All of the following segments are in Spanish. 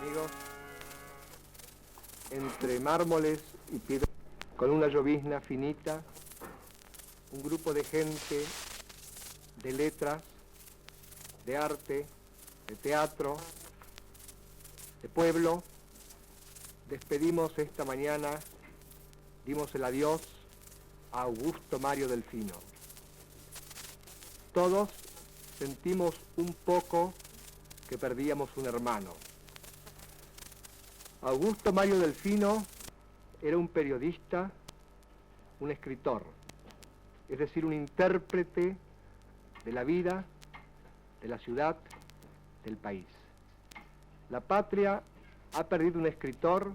Amigos, entre mármoles y piedras, con una llovizna finita, un grupo de gente, de letras, de arte, de teatro, de pueblo, despedimos esta mañana, dimos el adiós a Augusto Mario Delfino. Todos sentimos un poco que perdíamos un hermano. Augusto Mario Delfino era un periodista, un escritor, es decir, un intérprete de la vida, de la ciudad, del país. La patria ha perdido un escritor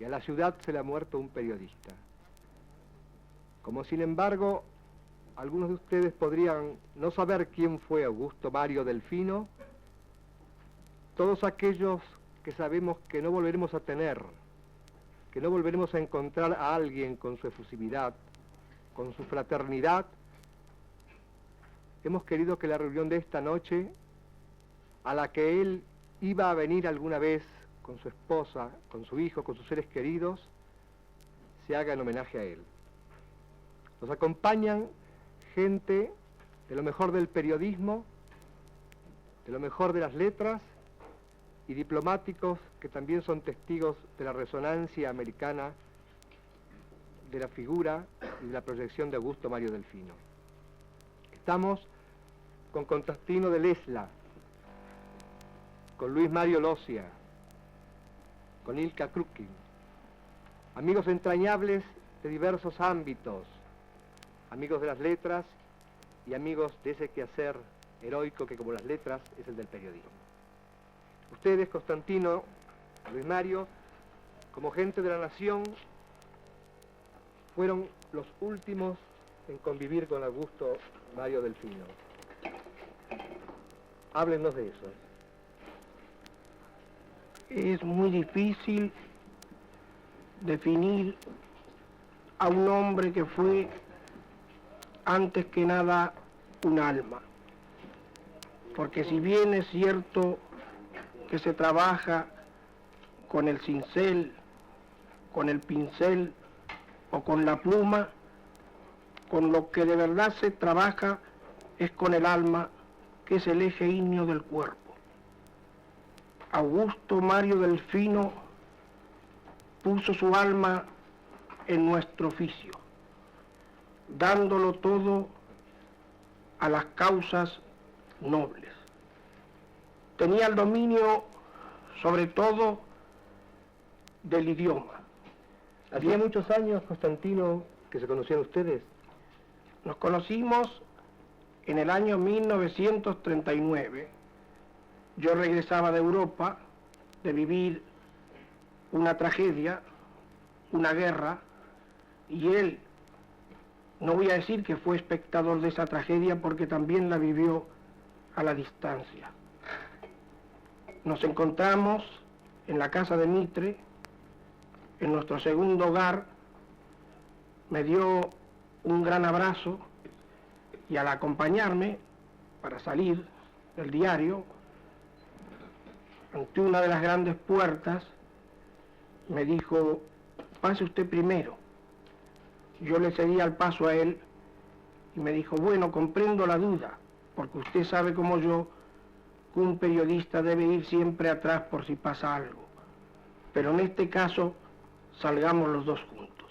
y a la ciudad se le ha muerto un periodista. Como sin embargo, algunos de ustedes podrían no saber quién fue Augusto Mario Delfino, todos aquellos que sabemos que no volveremos a tener, que no volveremos a encontrar a alguien con su efusividad, con su fraternidad, hemos querido que la reunión de esta noche, a la que él iba a venir alguna vez con su esposa, con su hijo, con sus seres queridos, se haga en homenaje a él. Nos acompañan gente de lo mejor del periodismo, de lo mejor de las letras, y diplomáticos que también son testigos de la resonancia americana de la figura y de la proyección de Augusto Mario Delfino. Estamos con Constantino de Lesla, con Luis Mario Locia, con Ilka Krukin, amigos entrañables de diversos ámbitos, amigos de las letras y amigos de ese quehacer heroico que, como las letras, es el del periodismo. Ustedes, Constantino, Luis Mario, como gente de la nación, fueron los últimos en convivir con Augusto Mario Delfino. Háblennos de eso. Es muy difícil definir a un hombre que fue, antes que nada, un alma. Porque si bien es cierto que se trabaja con el cincel, con el pincel o con la pluma, con lo que de verdad se trabaja es con el alma, que es el eje ígneo del cuerpo. Augusto Mario Delfino puso su alma en nuestro oficio, dándolo todo a las causas nobles. Tenía el dominio, sobre todo, del idioma. ¿Hacía muchos años, Constantino, que se conocían ustedes? Nos conocimos en el año 1939. Yo regresaba de Europa, de vivir una tragedia, una guerra, y él, no voy a decir que fue espectador de esa tragedia porque también la vivió a la distancia. Nos encontramos en la casa de Mitre, en nuestro segundo hogar, me dio un gran abrazo y al acompañarme para salir del diario, ante una de las grandes puertas, me dijo, pase usted primero. Yo le cedí al paso a él y me dijo, bueno, comprendo la duda, porque usted sabe como yo que un periodista debe ir siempre atrás por si pasa algo. Pero en este caso, salgamos los dos juntos.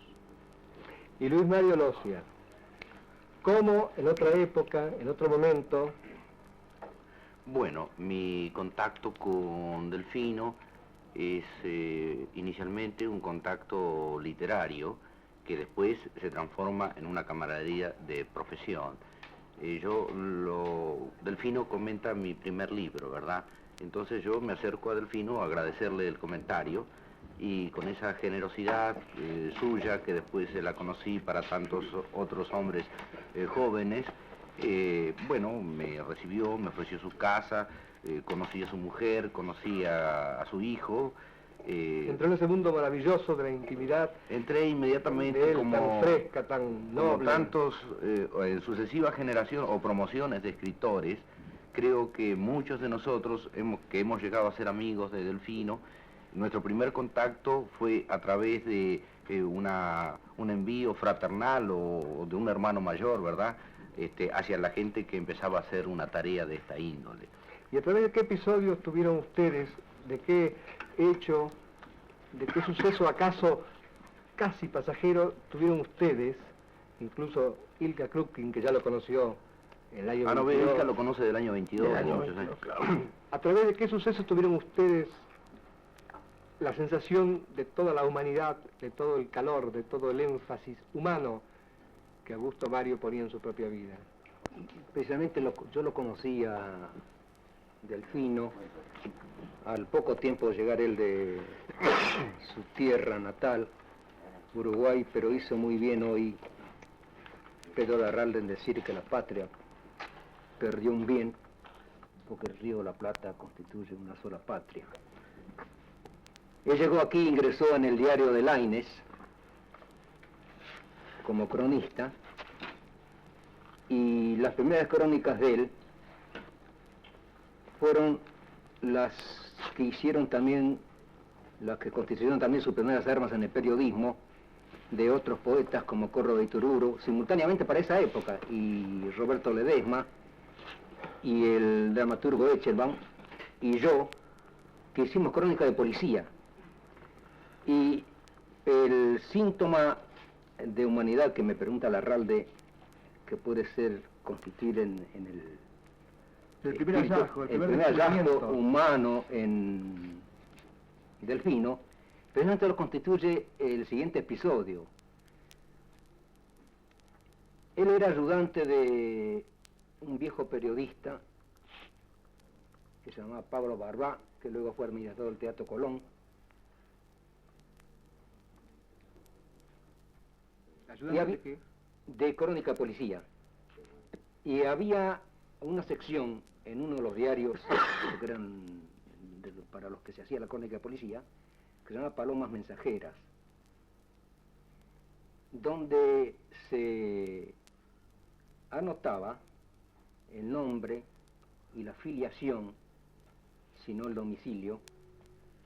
Y Luis Mario Locia, ¿cómo en otra época, en otro momento? Bueno, mi contacto con Delfino es inicialmente un contacto literario que después se transforma en una camaradería de profesión. Delfino comenta mi primer libro, ¿verdad? Entonces yo me acerco a Delfino a agradecerle el comentario y con esa generosidad suya, que después la conocí para tantos otros hombres jóvenes, bueno, me recibió, me ofreció su casa, conocí a su mujer, conocí a su hijo. Entró en ese mundo maravilloso de la intimidad. Entré inmediatamente de él, como tan fresca, tan noble. Como tantos en sucesivas generaciones o promociones de escritores creo que muchos de nosotros que hemos llegado a ser amigos de Delfino, nuestro primer contacto fue a través de un envío fraternal o de un hermano mayor, ¿verdad? Hacia la gente que empezaba a hacer una tarea de esta índole. ¿Y a través de qué episodios tuvieron ustedes, de qué hecho, de qué suceso acaso casi pasajero tuvieron ustedes, incluso Ilka Krupkin, que ya lo conoció en el año 22? No, Ilka lo conoce del año 22, Del año muchos 22, años. claro. ¿A través de qué sucesos tuvieron ustedes la sensación de toda la humanidad, de todo el calor, de todo el énfasis humano que Augusto Mario ponía en su propia vida? Precisamente yo lo conocí a Delfino al poco tiempo de llegar él de su tierra natal, Uruguay, pero hizo muy bien hoy Pedro Larralde en decir que la patria perdió un bien, porque el Río de la Plata constituye una sola patria. Él llegó aquí, ingresó en el diario de Laínez como cronista, y las primeras crónicas de él fueron las que hicieron también, las que constituyeron también sus primeras armas en el periodismo, de otros poetas como Corro de Itururo, simultáneamente para esa época, y Roberto Ledesma, y el dramaturgo Echelbaum, y yo, que hicimos crónica de policía. Y el síntoma de humanidad que me pregunta Larralde, que puede ser constituir en El primer espíritu, hallazgo, el primer hallazgo descubrimiento humano en Delfino, precisamente lo constituye el siguiente episodio. Él era ayudante de un viejo periodista que se llamaba Pablo Barbá, que luego fue administrador del Teatro Colón. ¿Ayudante de qué? De crónica policía. Y había una sección en uno de los diarios que eran para los que se hacía la crónica de policía, que se llama Palomas Mensajeras, donde se anotaba el nombre y la filiación, si no el domicilio,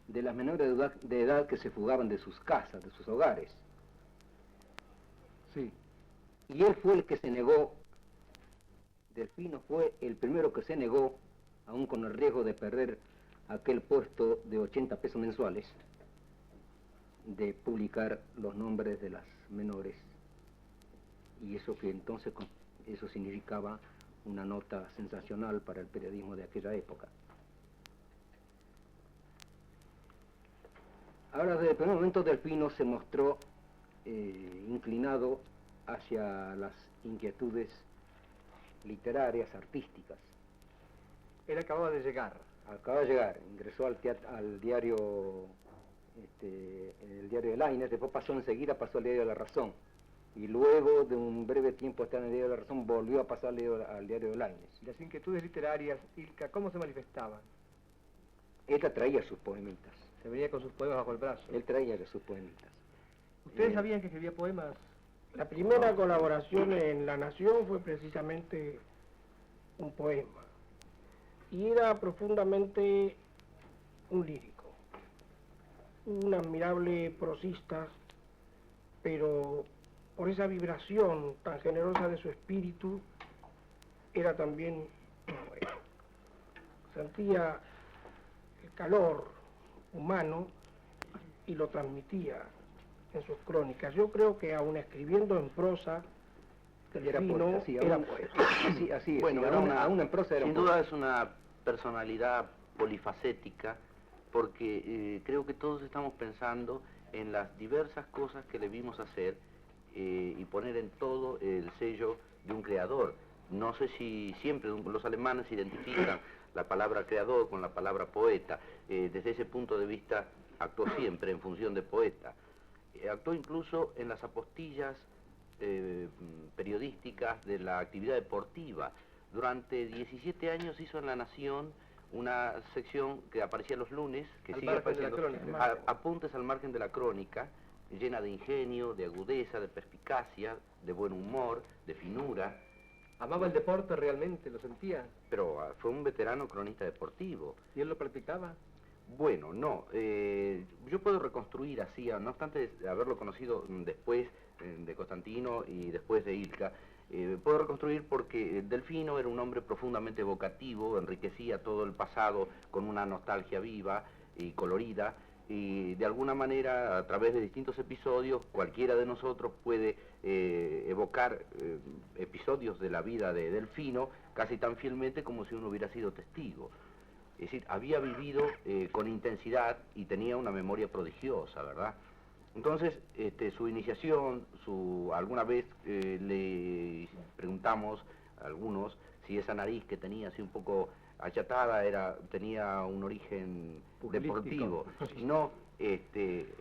de las menores de edad que se fugaban de sus casas, de sus hogares. Sí. Y él fue el que se negó, Delfino fue el primero que se negó, aún con el riesgo de perder aquel puesto de 80 pesos mensuales, de publicar los nombres de las menores. Y eso que entonces, eso significaba una nota sensacional para el periodismo de aquella época. Ahora, desde el primer momento, Delfino se mostró inclinado hacia las inquietudes literarias, artísticas. Él acababa de llegar. Acaba de llegar, ingresó al diario, el diario de Laínez, después enseguida pasó al diario de La Razón. Y luego de un breve tiempo estar en el diario de La Razón, volvió a pasar al diario de Laínez. Las inquietudes literarias, Ilka, ¿cómo se manifestaban? Él traía sus poemitas. Se venía con sus poemas bajo el brazo. Él traía sus poemitas. ¿Ustedes sabían que escribía poemas? La primera colaboración en La Nación fue precisamente un poema. Y era profundamente un lírico, un admirable prosista, pero por esa vibración tan generosa de su espíritu, era también un poema. Sentía el calor humano y lo transmitía en sus crónicas. Yo creo que aun escribiendo en prosa, Delfino era poeta. Así es, Bueno, sí, era aún en prosa era sin un duda poeta. es una personalidad polifacética, porque creo que todos estamos pensando en las diversas cosas que le vimos hacer y poner en todo el sello de un creador. No sé si siempre los alemanes identifican la palabra creador con la palabra poeta. Desde ese punto de vista actuó siempre en función de poeta. Actuó incluso en las apostillas periodísticas de la actividad deportiva. Durante 17 años hizo en La Nación una sección que aparecía los lunes, que Al sigue margen de la apareciendo, crónica. apuntes al margen de la crónica, llena de ingenio, de agudeza, de perspicacia, de buen humor, de finura. ¿Amaba el deporte realmente? ¿Lo sentía? Pero fue un veterano cronista deportivo. ¿Y él lo practicaba? Bueno, no. Yo puedo reconstruir así, no obstante haberlo conocido después de Constantino y después de Ilka, puedo reconstruir porque Delfino era un hombre profundamente evocativo, enriquecía todo el pasado con una nostalgia viva y colorida, y de alguna manera, a través de distintos episodios, cualquiera de nosotros puede evocar episodios de la vida de Delfino casi tan fielmente como si uno hubiera sido testigo. Es decir, había vivido con intensidad y tenía una memoria prodigiosa, ¿verdad? Entonces, su iniciación, alguna vez le preguntamos a algunos si esa nariz que tenía así un poco achatada tenía un origen deportivo. No,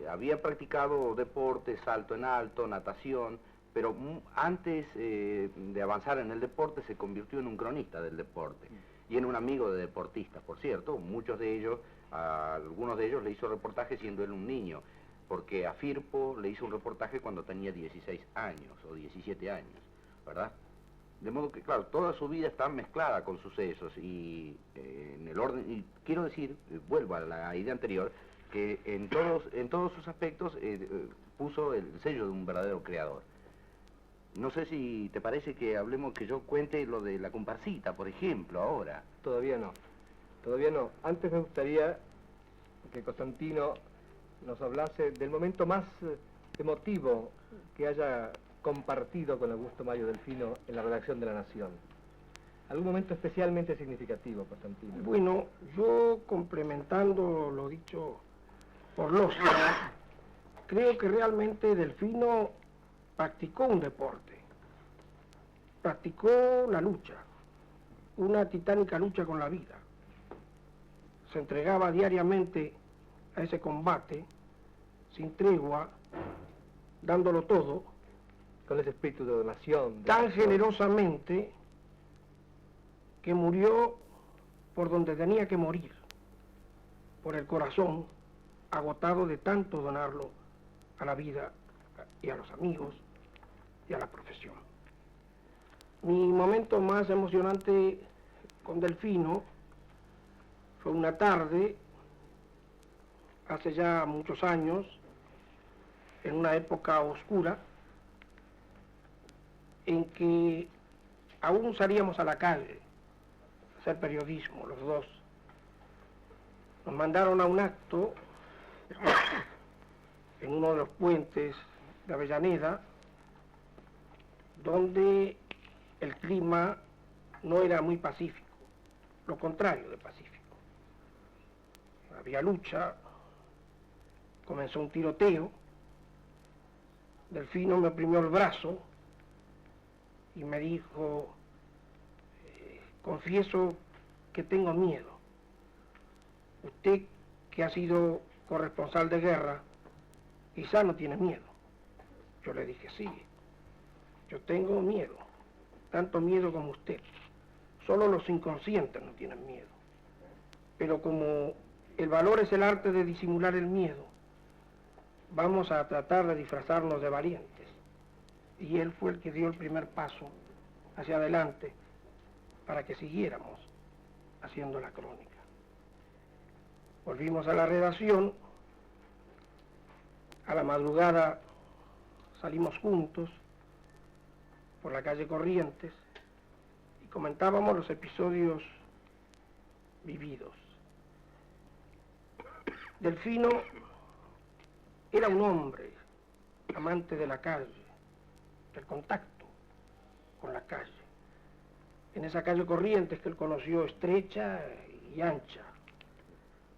había practicado deporte, salto en alto, natación, pero antes de avanzar en el deporte se convirtió en un cronista del deporte y en un amigo de deportistas, por cierto. Algunos de ellos le hizo reportaje siendo él un niño, porque a Firpo le hizo un reportaje cuando tenía 16 años o 17 años, ¿verdad? De modo que, claro, toda su vida está mezclada con sucesos y en el orden, y quiero decir, vuelvo a la idea anterior, que en todos sus aspectos puso el sello de un verdadero creador. No sé si te parece que hablemos, que yo cuente lo de la comparsita, por ejemplo, ahora. Todavía no. Todavía no. Antes me gustaría que Constantino nos hablase del momento más emotivo que haya compartido con Augusto Mario Delfino en la redacción de La Nación. ¿Algún momento especialmente significativo, Constantino? Bueno, yo complementando lo dicho por Losca, creo que realmente Delfino practicó un deporte, practicó la lucha, una titánica lucha con la vida. Se entregaba diariamente a ese combate, sin tregua, dándolo todo, Con ese espíritu de donación. tan generosamente que murió por donde tenía que morir, por el corazón, agotado de tanto donarlo a la vida y a los amigos y a la profesión. Mi momento más emocionante con Delfino fue una tarde, hace ya muchos años, en una época oscura, en que aún salíamos a la calle a hacer periodismo, los dos. Nos mandaron a un acto en uno de los puentes de Avellaneda, donde el clima no era muy pacífico, lo contrario de pacífico. Había lucha, comenzó un tiroteo, Delfino me oprimió el brazo y me dijo, confieso que tengo miedo. Usted, que ha sido corresponsal de guerra, quizá no tiene miedo. Yo le dije, sí, yo tengo miedo, tanto miedo como usted. Solo los inconscientes no tienen miedo. Pero como el valor es el arte de disimular el miedo, vamos a tratar de disfrazarnos de valientes. Y él fue el que dio el primer paso hacia adelante para que siguiéramos haciendo la crónica. Volvimos a la redacción, a la madrugada salimos juntos por la calle Corrientes y comentábamos los episodios vividos. Delfino era un hombre amante de la calle, del contacto con la calle. En esa calle Corrientes que él conoció estrecha y ancha,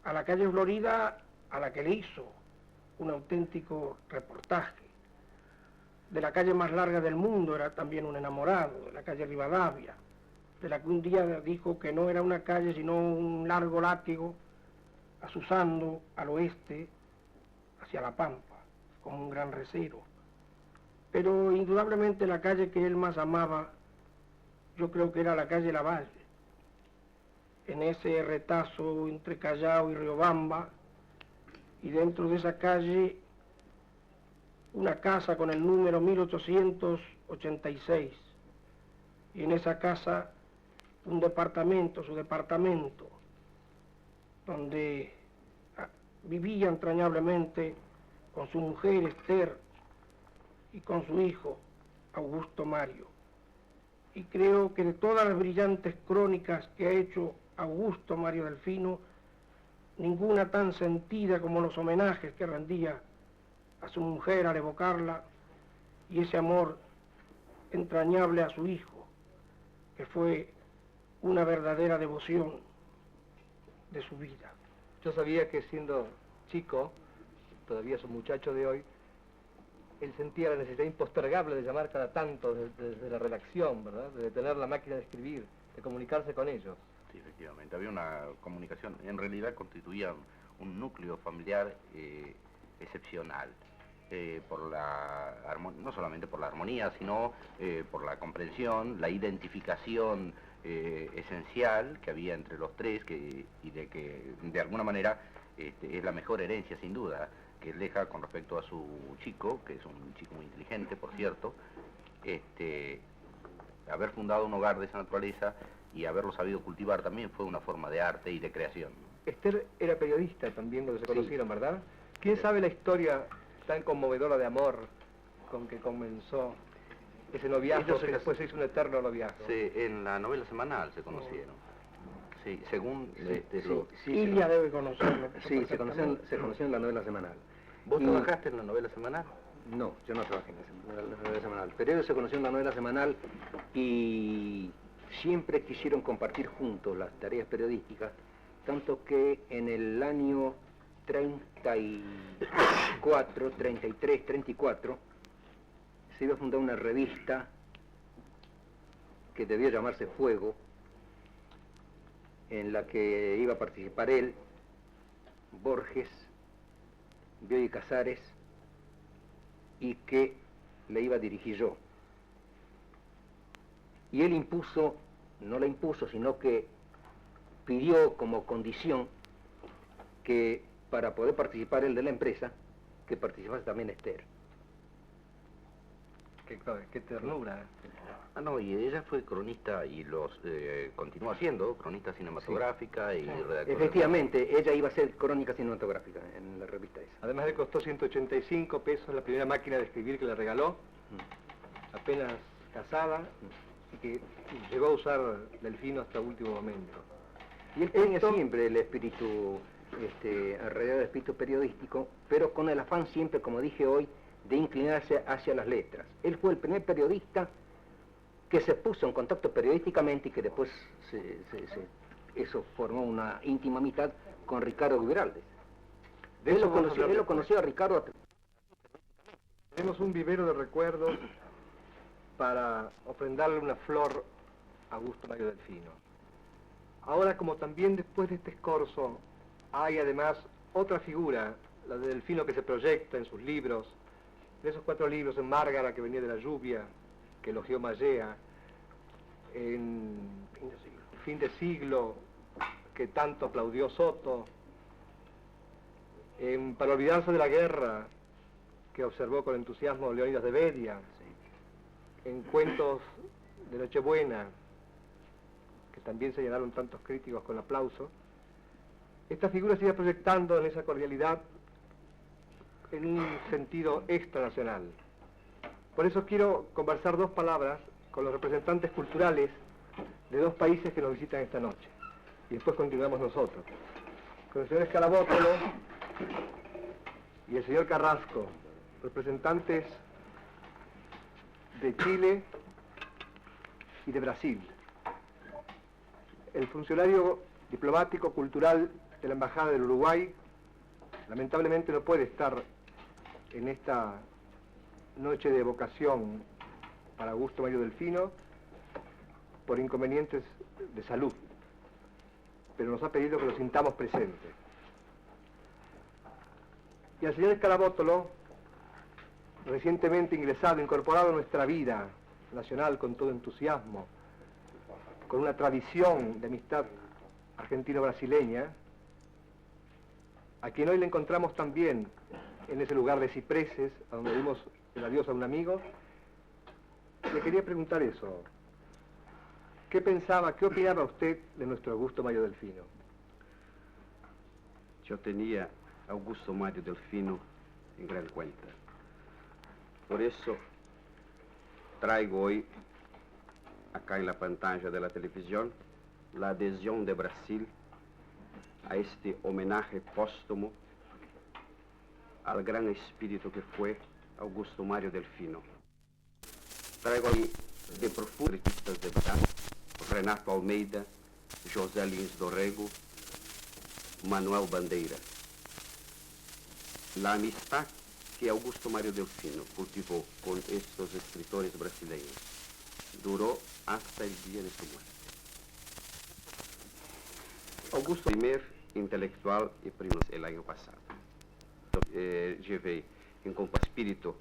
a la calle Florida a la que le hizo un auténtico reportaje. De la calle más larga del mundo era también un enamorado, de la calle Rivadavia, de la que un día dijo que no era una calle sino un largo látigo azuzando al oeste hacia la Pampa, como un gran recero. Pero indudablemente la calle que él más amaba, yo creo que era la calle Lavalle. En ese retazo entre Callao y Riobamba, y dentro de esa calle una casa con el número 1886, y en esa casa un departamento, su departamento, donde vivía entrañablemente con su mujer Esther y con su hijo Augusto Mario. Y creo que de todas las brillantes crónicas que ha hecho Augusto Mario Delfino, ninguna tan sentida como los homenajes que rendía a su mujer al evocarla y ese amor entrañable a su hijo, que fue una verdadera devoción de su vida. Yo sabía que siendo chico, todavía es un muchacho de hoy, él sentía la necesidad impostergable de llamar cada tanto desde la redacción, ¿verdad? De tener la máquina de escribir, de comunicarse con ellos. Sí, efectivamente, había una comunicación, en realidad constituía un núcleo familiar excepcional, no solamente por la armonía, sino por la comprensión, la identificación esencial que había entre los tres, y de que de alguna manera es la mejor herencia, sin duda, que él deja con respecto a su chico, que es un chico muy inteligente, por cierto. Haber fundado un hogar de esa naturaleza y haberlo sabido cultivar también fue una forma de arte y de creación. Esther era periodista también cuando se Sí. conocieron, ¿verdad? ¿Quién sabe la historia tan conmovedora de amor con que comenzó ese noviazgo Ellos que después se hizo un eterno noviazgo? En la novela semanal se conocieron. Sí, según Ilia debe conocerlo. Sí, se conoció en la novela semanal. ¿Vos Y- trabajaste en la novela semanal? No, yo no trabajé en la novela semanal, pero ellos se conocieron en la novela semanal y siempre quisieron compartir juntos las tareas periodísticas, tanto que en el año 34, 33, 34, se iba a fundar una revista que debió llamarse Fuego, en la que iba a participar él, Borges, Bioy Casares, y que le iba a dirigir yo. Y él impuso, no la impuso, sino que pidió como condición que para poder participar él de la empresa, que participase también Esther. Qué ternura. Ah, no, y ella fue cronista y continúa siendo cronista cinematográfica y redactora. Efectivamente, ella iba a ser crónica cinematográfica en la revista esa. Además le costó 185 pesos la primera máquina de escribir que le regaló, apenas casada, y que llegó a usar Delfino hasta el último momento. Y él tenía siempre el espíritu, alrededor del espíritu periodístico, pero con el afán siempre, como dije hoy, de inclinarse hacia las letras. Él fue el primer periodista que se puso en contacto periodísticamente y que después eso formó una íntima amistad con Ricardo Guiraldes. Él lo conoció a Ricardo. Tenemos un vivero de recuerdos para ofrendarle una flor a Augusto Mario Delfino. Ahora, como también después de este escorzo, hay además otra figura, la de Delfino, que se proyecta en sus libros, de esos 4 libros, en Márgara, que venía de la lluvia, que elogió Mallea, en Fin de siglo, que tanto aplaudió Soto, Para olvidarse de la guerra, que observó con entusiasmo Leónidas de Bedia, en Cuentos de Nochebuena, que también señalaron tantos críticos con aplauso. Esta figura se iba proyectando en esa cordialidad en un sentido extranacional. Por eso quiero conversar 2 palabras con los representantes culturales de 2 países que nos visitan esta noche. Y después continuamos nosotros. Con el señor Escalabótolo y el señor Carrasco, representantes de Chile y de Brasil. El funcionario diplomático cultural de la Embajada del Uruguay lamentablemente no puede estar en esta noche de evocación para Augusto Mario Delfino por inconvenientes de salud, pero nos ha pedido que lo sintamos presente. Y al señor Escalabótolo, recientemente ingresado, incorporado a nuestra vida nacional con todo entusiasmo, con una tradición de amistad argentino-brasileña, a quien hoy le encontramos también en ese lugar de cipreses, a donde dimos el adiós a un amigo, le quería preguntar eso. ¿Qué pensaba, qué opinaba usted de nuestro Augusto Mario Delfino? Yo tenía Augusto Mario Delfino en gran cuenta. Por eso traigo hoy, acá en la pantalla de la televisión, la adhesión de Brasil a este homenaje póstumo al gran espíritu que fue Augusto Mario Delfino. Traigo ahí de profundos artistas de Brasil, Renato Almeida, José Lins Dorrego, Manuel Bandeira. La amistad que Augusto Mario Delfino cultivó con estos escritores brasileños duró hasta el día de su muerte. Augusto, primer intelectual y primo el año pasado. Llevé en espíritu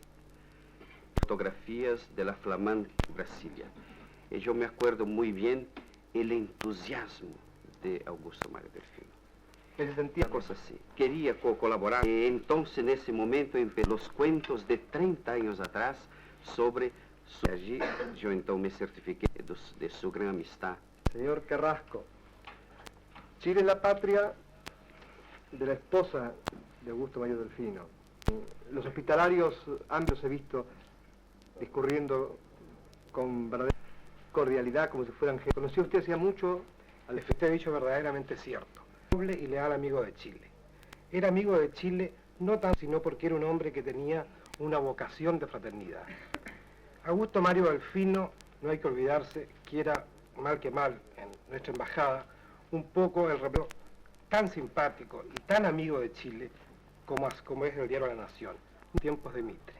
fotografías de la flamante Brasilia. Y yo me acuerdo muy bien el entusiasmo de Augusto Mario Delfino. Él sentía Una cosa así. Quería colaborar. Entonces, en ese momento, los cuentos de 30 años atrás sobre allí, yo entonces me certifiqué de su gran amistad. Señor Carrasco, Chile es la patria de la esposa de Augusto Mario Delfino. Los hospitalarios amplios he visto discurriendo con verdadera cordialidad, como si fueran gente. ¿Conoció usted hacía mucho? Al efecto, he dicho verdaderamente cierto. Noble y leal amigo de Chile. Era amigo de Chile no tan sino porque era un hombre que tenía una vocación de fraternidad. Augusto Mario Delfino, no hay que olvidarse que era, mal que mal, en nuestra embajada, un poco el representante tan simpático y tan amigo de Chile como es el diario La Nación, en tiempos de Mitre.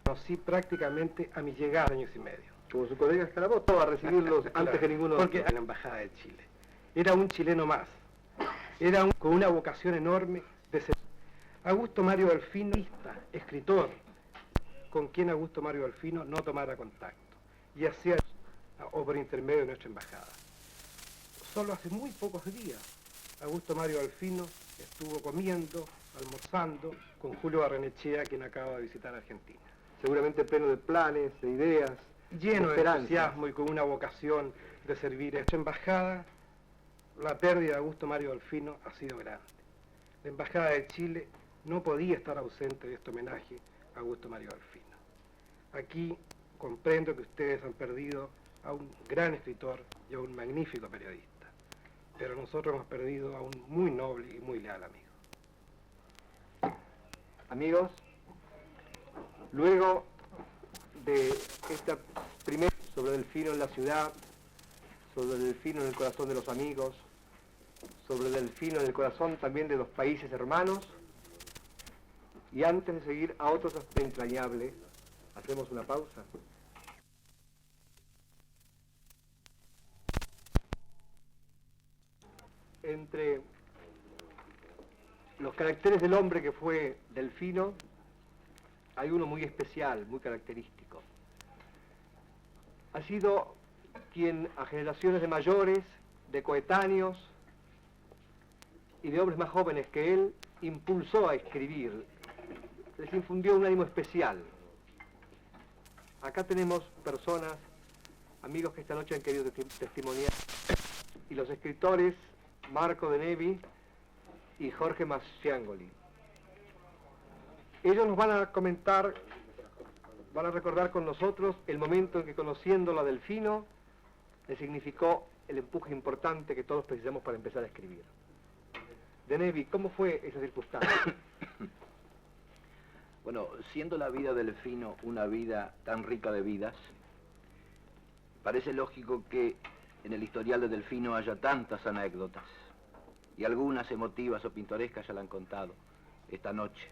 Conocí prácticamente a mi llegada, años y medio. Como su colega Escaraboto, a recibirlos antes que ninguno. Porque en la embajada de Chile. Era un chileno más. Con una vocación enorme de ser. Augusto Mario Delfino, escritor, con quien Augusto Mario Delfino no tomara contacto, y hacía o por intermedio de nuestra embajada. Solo hace muy pocos días, Augusto Mario Delfino estuvo comiendo, almorzando con Julio Barrenechea, quien acaba de visitar Argentina. Seguramente pleno de planes, de ideas, lleno de esperanza. entusiasmo y con una vocación de servir a esta embajada. La pérdida de Augusto Mario Delfino ha sido grande. La embajada de Chile no podía estar ausente de este homenaje a Augusto Mario Delfino. Aquí comprendo que ustedes han perdido a un gran escritor y a un magnífico periodista, pero nosotros hemos perdido a un muy noble y muy leal amigo. Amigos, luego de esta primera sobre Delfino en la ciudad, sobre Delfino en el corazón de los amigos, sobre Delfino en el corazón también de los países hermanos, y antes de seguir a otros aspectos entrañables, hacemos una pausa. Entre los caracteres del hombre que fue Delfino, hay uno muy especial, muy característico. Ha sido quien a generaciones de mayores, de coetáneos y de hombres más jóvenes que él, impulsó a escribir, les infundió un ánimo especial. Acá tenemos personas, amigos que esta noche han querido testimoniar, y los escritores Marco de Nevi y Jorge Masciangoli. Ellos nos van a comentar, van a recordar con nosotros el momento en que, conociéndolo a Delfino, le significó el empuje importante que todos precisamos para empezar a escribir. De Nevi, ¿cómo fue esa circunstancia? Bueno, siendo la vida de Delfino una vida tan rica de vidas, parece lógico que en el historial de Delfino haya tantas anécdotas, y algunas emotivas o pintorescas ya la han contado esta noche.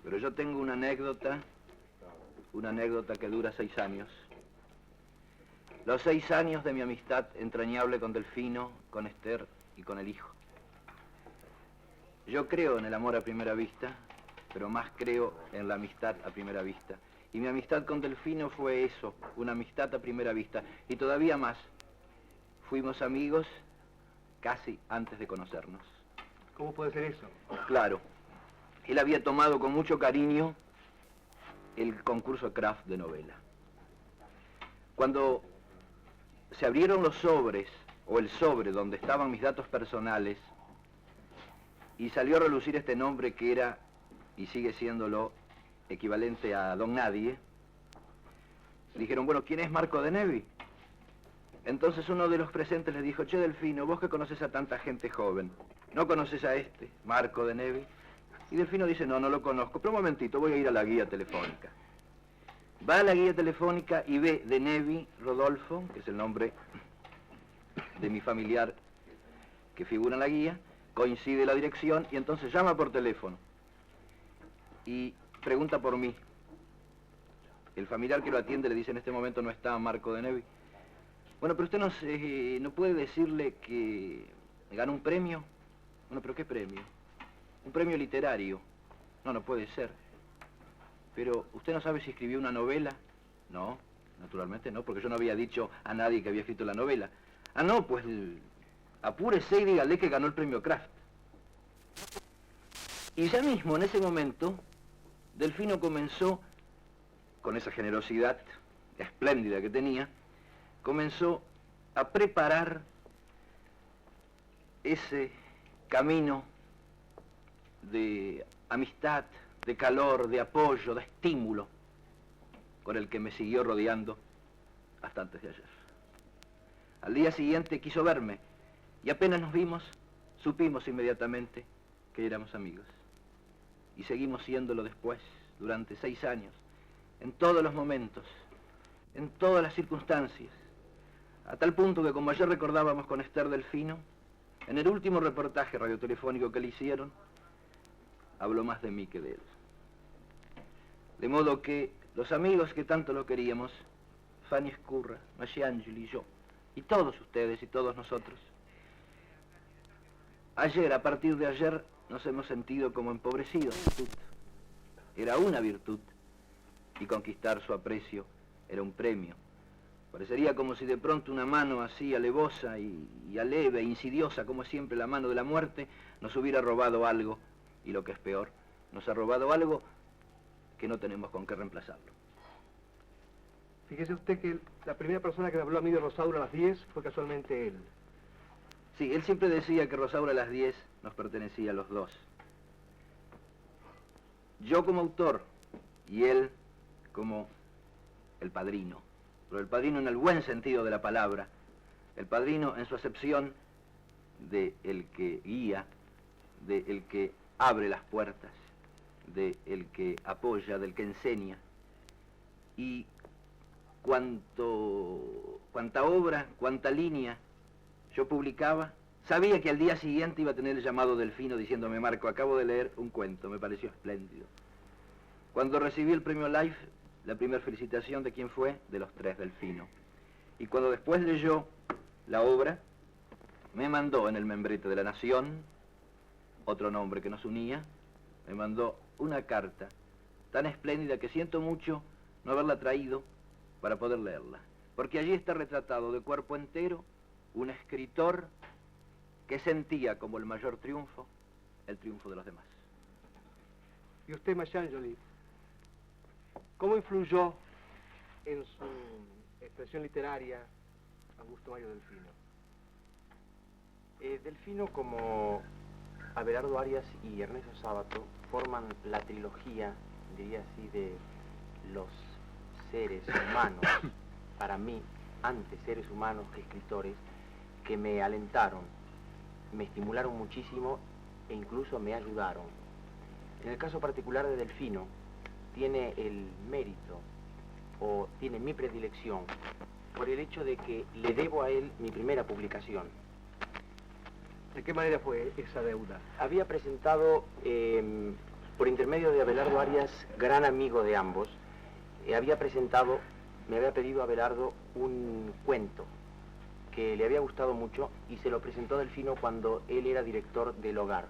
Pero yo tengo una anécdota que dura 6 años. Los 6 años de mi amistad entrañable con Delfino, con Esther y con el hijo. Yo creo en el amor a primera vista, pero más creo en la amistad a primera vista. Y mi amistad con Delfino fue eso, una amistad a primera vista. Y todavía más, fuimos amigos casi antes de conocernos. ¿Cómo puede ser eso? Claro, él había tomado con mucho cariño el concurso Kraft de novela. Cuando se abrieron los sobres, o el sobre donde estaban mis datos personales, y salió a relucir este nombre que era, y sigue siéndolo, equivalente a Don Nadie. Dijeron, bueno, ¿quién es Marco de Nevi? Entonces uno de los presentes le dijo, che, Delfino, vos que conoces a tanta gente joven, ¿no conoces a este, Marco de Nevi? Y Delfino dice, no, no lo conozco, pero un momentito, voy a ir a la guía telefónica. Va a la guía telefónica y ve de Nevi Rodolfo, que es el nombre de mi familiar que figura en la guía, coincide la dirección y entonces llama por teléfono y pregunta por mí. El familiar que lo atiende le dice, en este momento no está Marco de Nevi. Bueno, pero usted no puede decirle que ganó un premio. Bueno, pero ¿qué premio? Un premio literario. No, no puede ser. Pero, ¿usted no sabe si escribió una novela? No, naturalmente no, porque yo no había dicho a nadie que había escrito la novela. Ah, no, pues apúrese y dígale que ganó el premio Kraft. Y ya mismo, en ese momento, Delfino comenzó, con esa generosidad espléndida que tenía, comenzó a preparar ese camino de amistad, de calor, de apoyo, de estímulo, con el que me siguió rodeando hasta antes de ayer. Al día siguiente quiso verme, y apenas nos vimos, supimos inmediatamente que éramos amigos. Y seguimos siéndolo después, durante 6 años, en todos los momentos, en todas las circunstancias, a tal punto que, como ayer recordábamos con Esther Delfino, en el último reportaje radiotelefónico que le hicieron, habló más de mí que de él. De modo que los amigos que tanto lo queríamos, Fanny Escurra, Masciangeli y yo, y todos ustedes y todos nosotros, ayer, a partir de ayer, nos hemos sentido como empobrecidos. Era una virtud, y conquistar su aprecio era un premio. Parecería como si de pronto una mano así alevosa y aleve, insidiosa, como siempre la mano de la muerte, nos hubiera robado algo, y lo que es peor, nos ha robado algo que no tenemos con qué reemplazarlo. Fíjese usted que la primera persona que me habló a mí de Rosaura a las 10 fue casualmente él. Sí, él siempre decía que Rosaura a las 10 nos pertenecía a los dos. Yo como autor y él como el padrino. Pero el padrino en el buen sentido de la palabra. El padrino en su acepción de el que guía, de el que abre las puertas, de el que apoya, del que enseña. Y cuanta obra, cuanta línea yo publicaba, sabía que al día siguiente iba a tener el llamado Delfino diciéndome, Marco, acabo de leer un cuento, me pareció espléndido. Cuando recibí el premio Life, la primera felicitación de quién fue, de los 3 Delfino. Y cuando después leyó la obra, me mandó en el membrete de La Nación, otro nombre que nos unía, me mandó una carta tan espléndida que siento mucho no haberla traído para poder leerla. Porque allí está retratado de cuerpo entero un escritor que sentía como el mayor triunfo, el triunfo de los demás. Y usted, Masciangeli, ¿cómo influyó en su expresión literaria Augusto Mario Delfino? Delfino, como Abelardo Arias y Ernesto Sábato, forman la trilogía, diría así, de los seres humanos, para mí, antes seres humanos que escritores, que me alentaron, me estimularon muchísimo e incluso me ayudaron. En el caso particular de Delfino, tiene el mérito, o tiene mi predilección, por el hecho de que le debo a él mi primera publicación. ¿De qué manera fue esa deuda? Había presentado, por intermedio de Abelardo Arias, gran amigo de ambos, me había pedido a Abelardo un cuento que le había gustado mucho y se lo presentó Delfino cuando él era director del Hogar,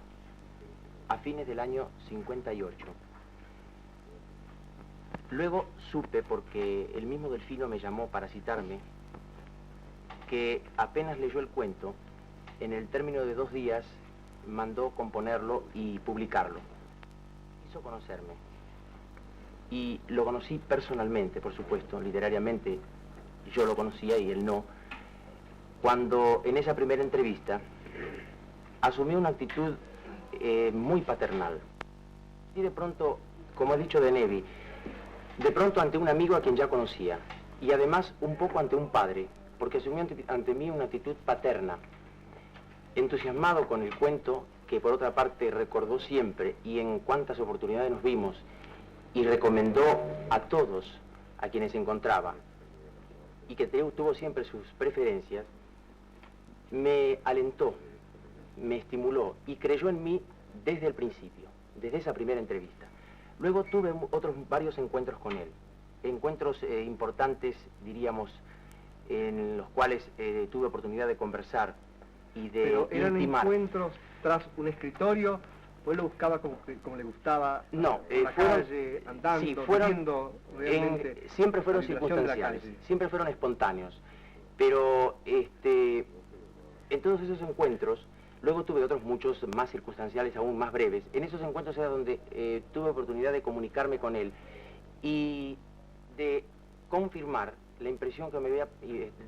a fines del año 58. Luego supe, porque el mismo Delfino me llamó para citarme, que apenas leyó el cuento, en el término de 2 días mandó componerlo y publicarlo. Quiso conocerme. Y lo conocí personalmente, por supuesto, literariamente yo lo conocía y él no. cuando en esa primera entrevista asumió una actitud muy paternal. Y de pronto, como ha dicho de Nevi, de pronto ante un amigo a quien ya conocía, y además un poco ante un padre, porque asumió ante mí una actitud paterna, entusiasmado con el cuento, que por otra parte recordó siempre, y en cuántas oportunidades nos vimos, y recomendó a todos a quienes encontraba, y que tuvo siempre sus preferencias, me alentó, me estimuló y creyó en mí desde el principio, desde esa primera entrevista. Luego tuve varios encuentros con él, encuentros importantes, diríamos, en los cuales tuve oportunidad de conversar y de Pero eran intimar. encuentros tras un escritorio, o él lo buscaba como le gustaba, No, por la fueron, calle, andando, sí, fueron, viendo realmente siempre fueron la vibración de la circunstanciales, calle. siempre fueron espontáneos, pero en todos esos encuentros, luego tuve otros muchos más circunstanciales, aún más breves. En esos encuentros era donde tuve oportunidad de comunicarme con él y de confirmar la impresión que me había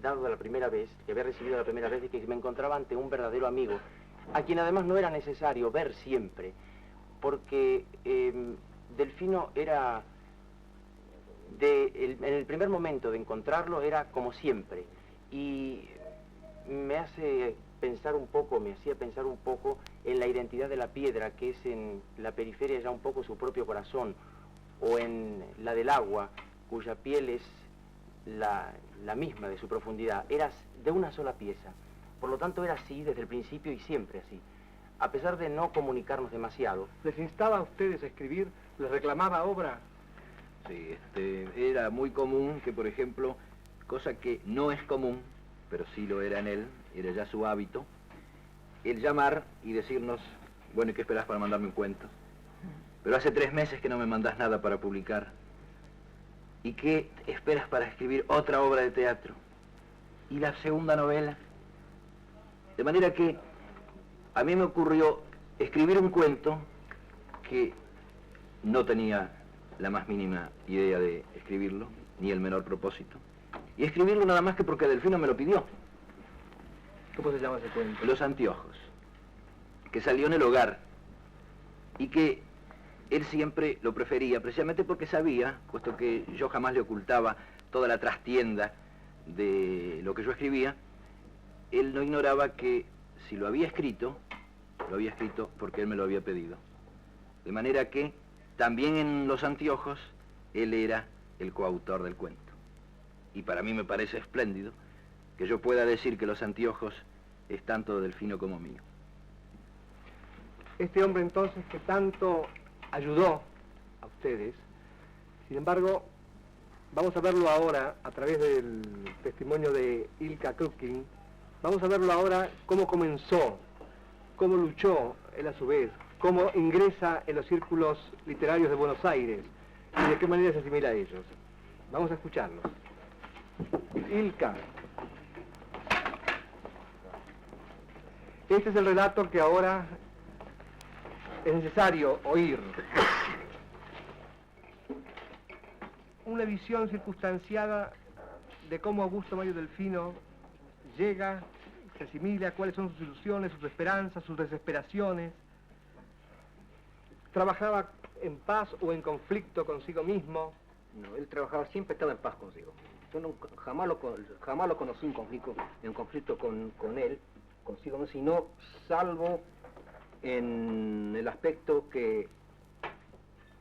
dado la primera vez, que había recibido la primera vez, de que me encontraba ante un verdadero amigo, a quien además no era necesario ver siempre, porque Delfino era, en el primer momento de encontrarlo, era como siempre, y me hacía pensar un poco en la identidad de la piedra, que es en la periferia ya un poco su propio corazón, o en la del agua, cuya piel es la misma de su profundidad. Era de una sola pieza, por lo tanto era así desde el principio y siempre así, a pesar de no comunicarnos demasiado. ¿Les instaba a ustedes a escribir? ¿Les reclamaba obra? Sí, era muy común que, por ejemplo, cosa que no es común, pero sí lo era en él, era ya su hábito, el llamar y decirnos, bueno, ¿y qué esperás para mandarme un cuento? Pero hace 3 meses que no me mandás nada para publicar. ¿Y qué esperas para escribir otra obra de teatro? ¿Y la segunda novela? De manera que a mí me ocurrió escribir un cuento que no tenía la más mínima idea de escribirlo, ni el menor propósito. Y escribirlo nada más que porque Delfino me lo pidió. ¿Cómo se llama ese cuento? Los anteojos, que salió en El Hogar, y que él siempre lo prefería, precisamente porque sabía, puesto que yo jamás le ocultaba toda la trastienda de lo que yo escribía, él no ignoraba que si lo había escrito porque él me lo había pedido. De manera que también en Los Anteojos él era el coautor del cuento. Y para mí me parece espléndido que yo pueda decir que Los Anteojos es tanto de Delfino como mío. Este hombre entonces que tanto ayudó a ustedes, sin embargo, vamos a verlo ahora a través del testimonio de Ilka Krupkin, vamos a verlo ahora cómo comenzó, cómo luchó él a su vez, cómo ingresa en los círculos literarios de Buenos Aires y de qué manera se asimila a ellos. Vamos a escucharlos. Ilka. Este es el relato que ahora es necesario oír. Una visión circunstanciada de cómo Augusto Mario Delfino llega, se asimila, cuáles son sus ilusiones, sus esperanzas, sus desesperaciones. Trabajaba en paz o en conflicto consigo mismo. No, él trabajaba, siempre estaba en paz consigo. Yo jamás lo conocí en conflicto con él, consigo mismo, sino salvo en el aspecto que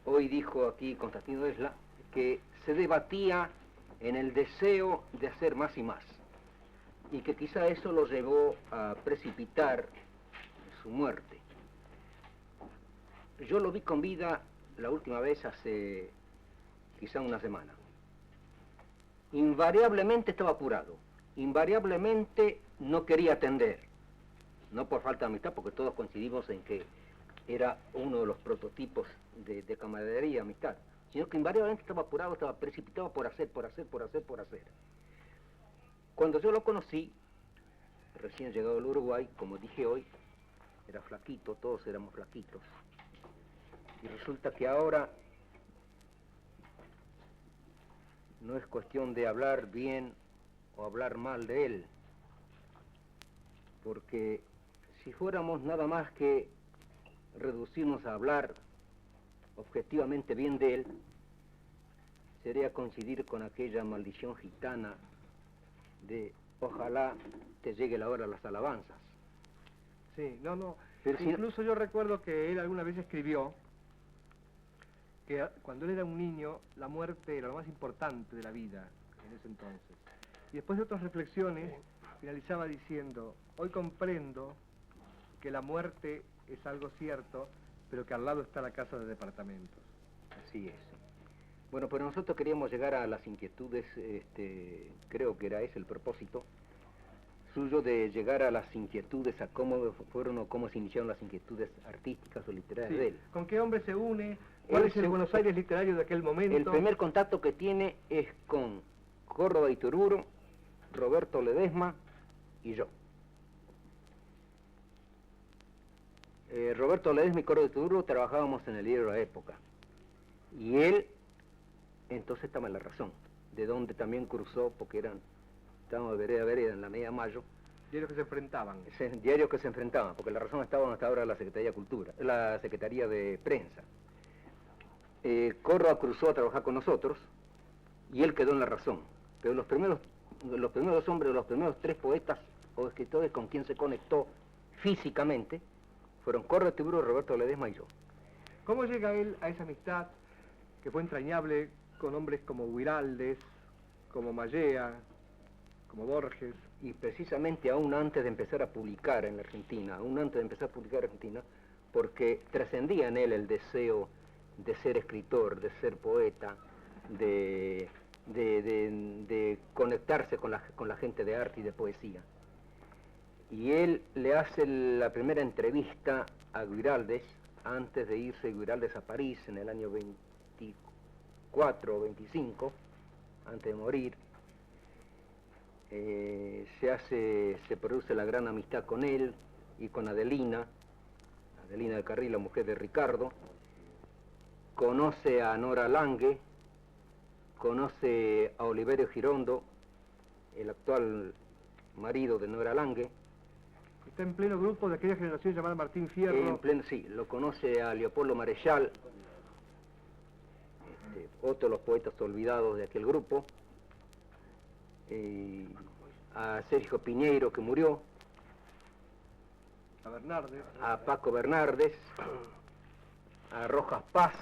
hoy dijo aquí Constantino Esla, que se debatía en el deseo de hacer más y más, y que quizá eso lo llevó a precipitar su muerte. Yo lo vi con vida la última vez hace quizá una semana. Invariablemente estaba apurado, invariablemente no quería atender, no por falta de amistad, porque todos coincidimos en que era uno de los prototipos de camaradería, amistad, sino que invariablemente estaba apurado, estaba precipitado por hacer. Cuando yo lo conocí, recién llegado al Uruguay, como dije hoy, era flaquito, todos éramos flaquitos. Y resulta que ahora no es cuestión de hablar bien o hablar mal de él, porque si fuéramos nada más que reducirnos a hablar objetivamente bien de él, sería coincidir con aquella maldición gitana de ojalá te llegue la hora de las alabanzas. Sí, no. Pero si- Incluso yo recuerdo que él alguna vez escribió que cuando él era un niño, la muerte era lo más importante de la vida en ese entonces. Y después de otras reflexiones, finalizaba diciendo, hoy comprendo que la muerte es algo cierto, pero que al lado está la casa de departamentos. Así es. Bueno, pues nosotros queríamos llegar a las inquietudes, creo que era ese el propósito suyo, de llegar a las inquietudes, a cómo fueron o cómo se iniciaron las inquietudes artísticas o literarias Sí. de él. ¿Con qué hombre se une? ¿Cuál Él es el se- Buenos Aires literario de aquel momento? El primer contacto que tiene es con Córdoba Itururo, Roberto Ledesma y yo. Roberto Ledesma y Córdoba Itururo trabajábamos en el diario La Época. Y él, entonces estaba en la razón, de donde también cruzó, porque estábamos de vereda a vereda en la media mayo, Diarios que se enfrentaban. diarios que se enfrentaban, porque la razón estaba hasta ahora la Secretaría de Cultura, la Secretaría de Prensa. Córdoba cruzó a trabajar con nosotros y él quedó en la razón. Pero los primeros hombres, los primeros 3 poetas o escritores con quien se conectó físicamente fueron Córdoba Itururo, Roberto Ledesma y yo. ¿Cómo llega él a esa amistad que fue entrañable con hombres como Huiraldes, como Mallea, como Borges? Y precisamente aún antes de empezar a publicar en la Argentina, porque trascendía en él el deseo de ser escritor, de ser poeta, de conectarse con la gente de arte y de poesía. Y él le hace la primera entrevista a Guiraldes, antes de irse Guiraldes a París en el año 24 o 25, antes de morir. Se produce la gran amistad con él y con Adelina de Carril, la mujer de Ricardo. Conoce a Nora Lange, conoce a Oliverio Girondo, el actual marido de Nora Lange. Está en pleno grupo de aquella generación llamada Martín Fierro. Sí, lo conoce a Leopoldo Marechal, otro de los poetas olvidados de aquel grupo, a Sergio Piñeiro, que murió, A Bernardes. a Paco Bernardes, a Rojas Paz,